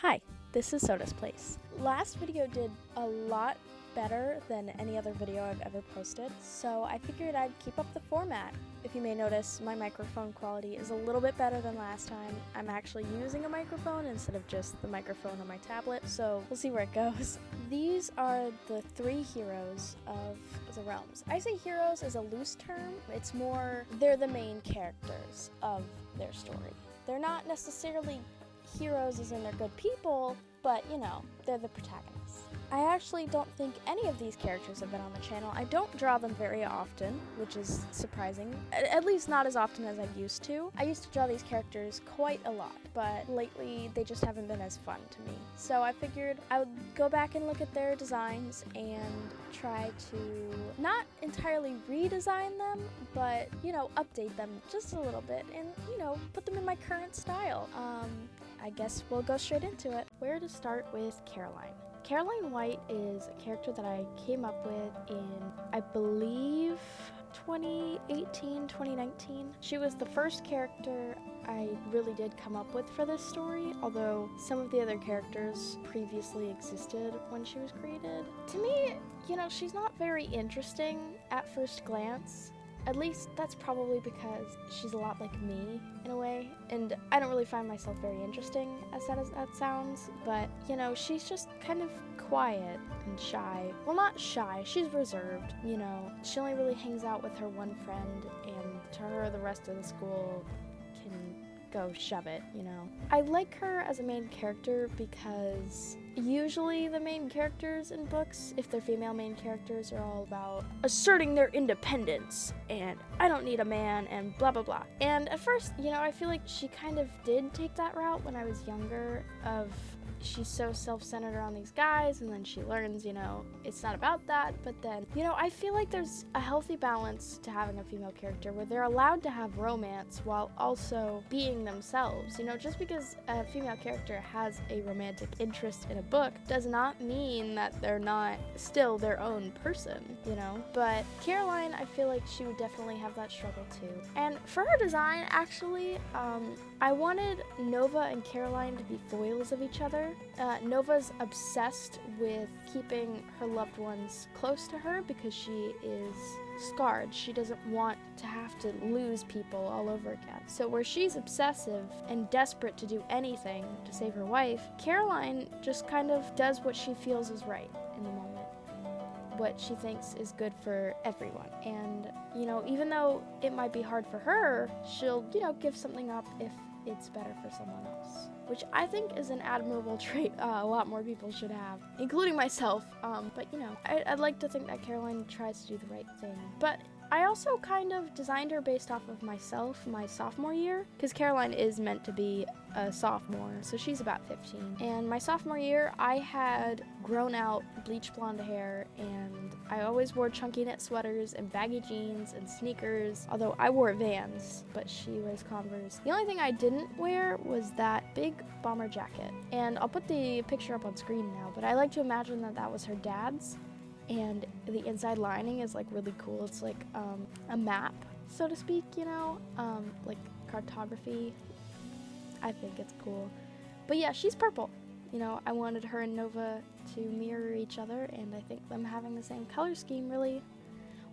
Hi, this is Soda's Place. Last video did a lot better than any other video I've ever posted, so I figured I'd keep up the format. If you may notice, my microphone quality is a little bit better than last time. I'm actually using a microphone instead of just the microphone on my tablet, so we'll see where it goes. These are the three heroes of the realms. I say heroes as a loose term. It's more, they're the main characters of their story. They're not necessarily heroes as in they're good people, but you know, they're the protagonists. I actually don't think any of these characters have been on the channel. I don't draw them very often, which is surprising. At least not as often as I used to. I used to draw these characters quite a lot, but lately they just haven't been as fun to me. So I figured I would go back and look at their designs and try to not entirely redesign them, but, you know, update them just a little bit and, you know, put them in my current style. I guess we'll go straight into it. Where to start with Caroline? Caroline White is a character that I came up with in, I believe, 2018, 2019. She was the first character I really did come up with for this story, although some of the other characters previously existed when she was created. To me, you know, she's not very interesting at first glance. At least that's probably because she's a lot like me in a way, and I don't really find myself very interesting, as sad as that sounds, but you know, she's just kind of quiet and shy. Well, not shy, she's reserved, you know. She only really hangs out with her one friend, and to her the rest of the school can go shove it, you know. I like her as a main character because usually the main characters in books, if they're female main characters, are all about asserting their independence and I don't need a man and blah blah blah. And at first, you know, I feel like she kind of did take that route when I was younger, of she's so self-centered around these guys, and then she learns, you know, it's not about that. But then, you know, I feel like there's a healthy balance to having a female character where they're allowed to have romance while also being themselves. You know, just because a female character has a romantic interest in a book does not mean that they're not still their own person, you know. But Caroline, I feel like she would definitely have that struggle too. And for her design, actually, I wanted Nova and Caroline to be foils of each other. Nova's obsessed with keeping her loved ones close to her because she is scarred. She doesn't want to have to lose people all over again. So where she's obsessive and desperate to do anything to save her wife, Caroline just kind of does what she feels is right in the moment, what she thinks is good for everyone. And, you know, even though it might be hard for her, she'll, you know, give something up if it's better for someone else, which I think is an admirable trait a lot more people should have, including myself. But you know, I'd like to think that Caroline tries to do the right thing. But I also kind of designed her based off of myself, my sophomore year, because Caroline is meant to be a sophomore, so she's about 15. And my sophomore year, I had grown out bleach blonde hair, and I always wore chunky knit sweaters and baggy jeans and sneakers, although I wore Vans, but she wears Converse. The only thing I didn't wear was that big bomber jacket. And I'll put the picture up on screen now, but I like to imagine that that was her dad's. And the inside lining is like really cool. It's like a map, so to speak, you know, like cartography. I think it's cool. But yeah, she's purple. You know, I wanted her and Nova to mirror each other, and I think them having the same color scheme really,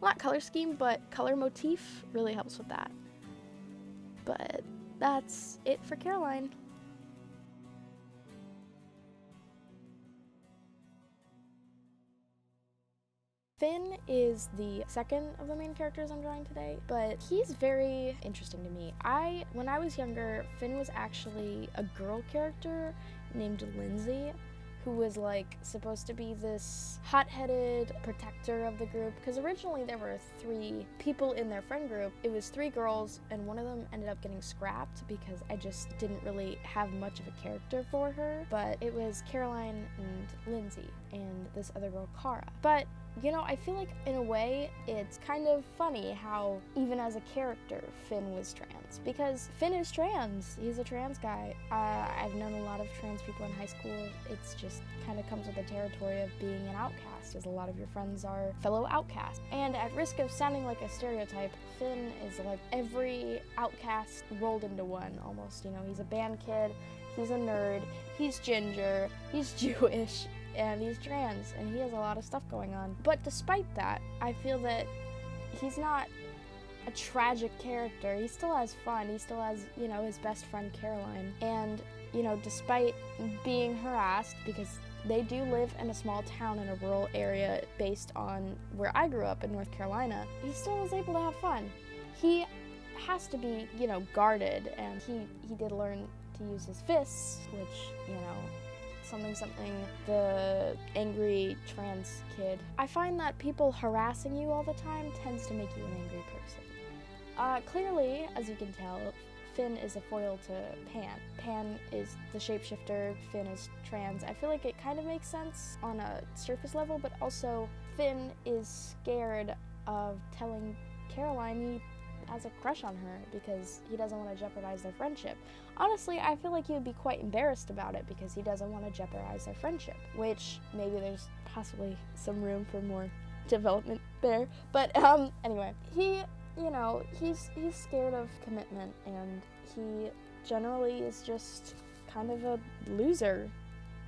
well, not color scheme, but color motif really helps with that. But that's it for Caroline. Finn is the second of the main characters I'm drawing today, but he's very interesting to me. When I was younger, Finn was actually a girl character named Lindsay, who was like supposed to be this hot-headed protector of the group, because originally there were 3 people in their friend group. It was 3 girls, and one of them ended up getting scrapped because I just didn't really have much of a character for her. But it was Caroline and Lindsay and this other girl, Cara. But you know, I feel like in a way it's kind of funny how even as a character Finn was trans, because Finn is trans. He's a trans guy. I've known a lot of trans people in high school. It's just kind of comes with the territory of being an outcast, as a lot of your friends are fellow outcasts. And at risk of sounding like a stereotype, Finn is like every outcast rolled into one almost. You know, he's a band kid. he's a nerd, he's ginger, he's Jewish, and he's trans, and he has a lot of stuff going on. But despite that, I feel that he's not a tragic character. He still has fun. He still has, you know, his best friend Caroline. And, you know, despite being harassed, because they do live in a small town in a rural area based on where I grew up in North Carolina, he still was able to have fun. He has to be, you know, guarded, and he did learn to use his fists, which, you know, something the angry trans kid. I find that people harassing you all the time tends to make you an angry person. Clearly, as you can tell, Finn is a foil to Pan. Pan is the shapeshifter, Finn is trans. I feel like it kind of makes sense on a surface level, but also Finn is scared of telling Caroline he has a crush on her because he doesn't want to jeopardize their friendship. Honestly, I feel like he would be quite embarrassed about it because he doesn't want to jeopardize their friendship, which maybe there's possibly some room for more development there. But anyway, he, you know, he's scared of commitment, and he generally is just kind of a loser.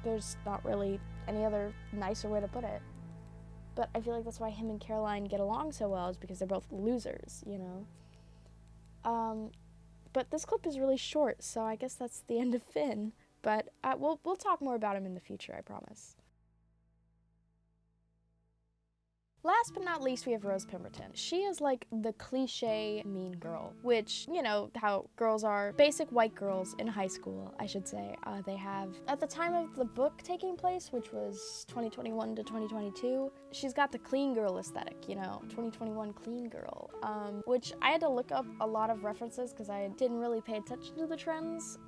There's not really any other nicer way to put it. But I feel like that's why him and Caroline get along so well, is because they're both losers, you know? But this clip is really short, so I guess that's the end of Finn. But we'll talk more about him in the future, I promise. Last but not least, we have Rose Pemberton. She is like the cliche mean girl, which, you know, how girls are, basic white girls in high school, I should say. They have, at the time of the book taking place, which was 2021 to 2022, she's got the clean girl aesthetic, you know, 2021 clean girl, which I had to look up a lot of references because I didn't really pay attention to the trends.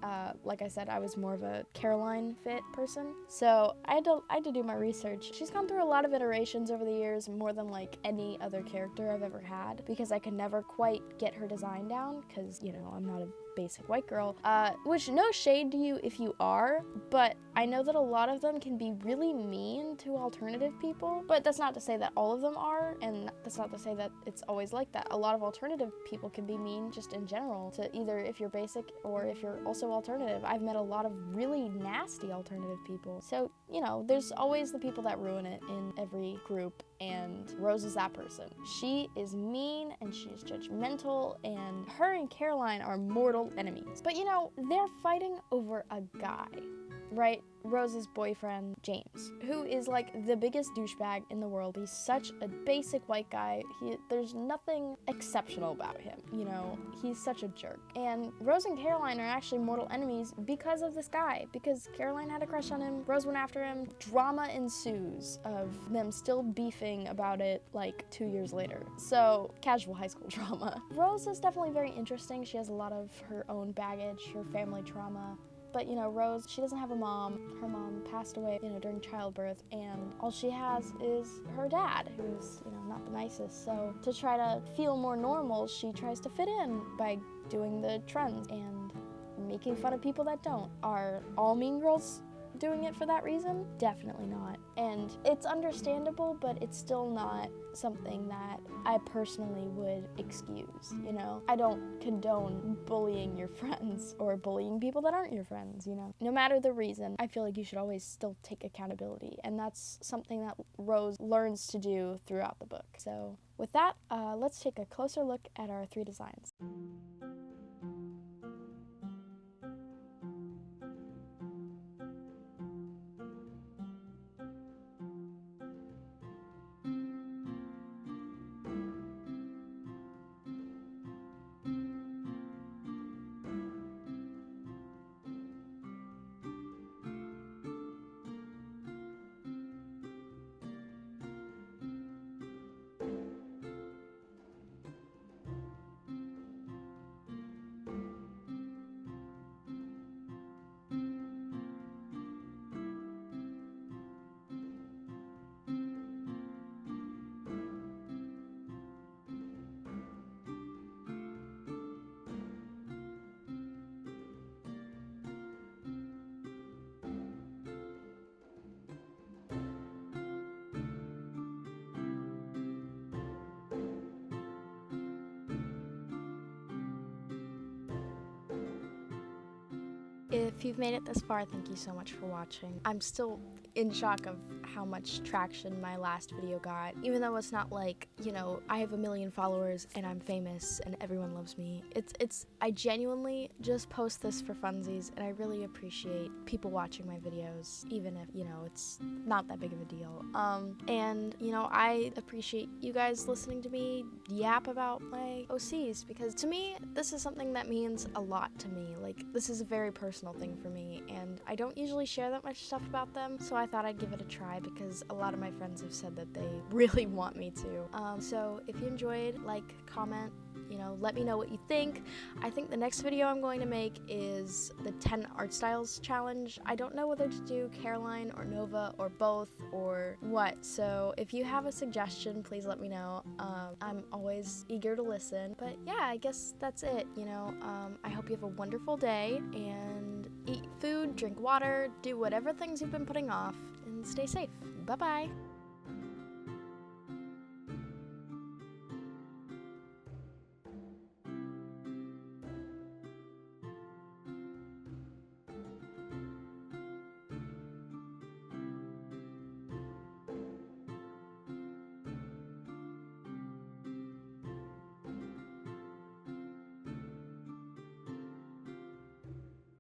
Like I said, I was more of a Caroline fit person, so I had to do my research. She's gone through a lot of iterations over the years, more than like any other character I've ever had, because I could never quite get her design down because, you know, I'm not a basic white girl, which no shade to you if you are, but I know that a lot of them can be really mean to alternative people, but that's not to say that all of them are, and that's not to say that it's always like that. A lot of alternative people can be mean just in general to either if you're basic or if you're also alternative. I've met a lot of really nasty alternative people, so, you know, there's always the people that ruin it in every group, and Rose is that person. She is mean and she's judgmental, and her and Caroline are mortal enemies. But you know, they're fighting over a guy, right? Rose's boyfriend, James, who is like the biggest douchebag in the world. He's such a basic white guy. There's nothing exceptional about him, you know? He's such a jerk. And Rose and Caroline are actually mortal enemies because of this guy, because Caroline had a crush on him, Rose went after him, drama ensues of them still beefing about it like 2 years later. So, casual high school drama. Rose is definitely very interesting. She has a lot of her own baggage, her family trauma. But, you know, Rose, she doesn't have a mom. Her mom passed away, you know, during childbirth, and all she has is her dad, who's, you know, not the nicest. So to try to feel more normal, she tries to fit in by doing the trends and making fun of people that don't. Are all mean girls doing it for that reason? Definitely not. And it's understandable, but it's still not something that I personally would excuse, you know? I don't condone bullying your friends or bullying people that aren't your friends, you know? No matter the reason, I feel like you should always still take accountability, and that's something that Rose learns to do throughout the book. So with that, let's take a closer look at our 3 designs. If you've made it this far, thank you so much for watching. I'm still in shock of how much traction my last video got, even though it's not like, you know, I have 1 million followers and I'm famous and everyone loves me. I genuinely just post this for funsies, and I really appreciate people watching my videos, even if, you know, it's not that big of a deal. And, you know, I appreciate you guys listening to me yap about my OCs, because to me, this is something that means a lot to me. Like, this is a very personal thing for me, and I don't usually share that much stuff about them, so I thought I'd give it a try because a lot of my friends have said that they really want me to. So if you enjoyed, like, comment, you know, let me know what you think. I think the next video I'm going to make is the 10 art styles challenge. I don't know whether to do Caroline or Nova or both or what, so if you have a suggestion, please let me know. I'm always eager to listen. But yeah, I guess that's it, you know. I hope you have a wonderful day, and eat food, drink water, do whatever things you've been putting off, and stay safe. Bye-bye!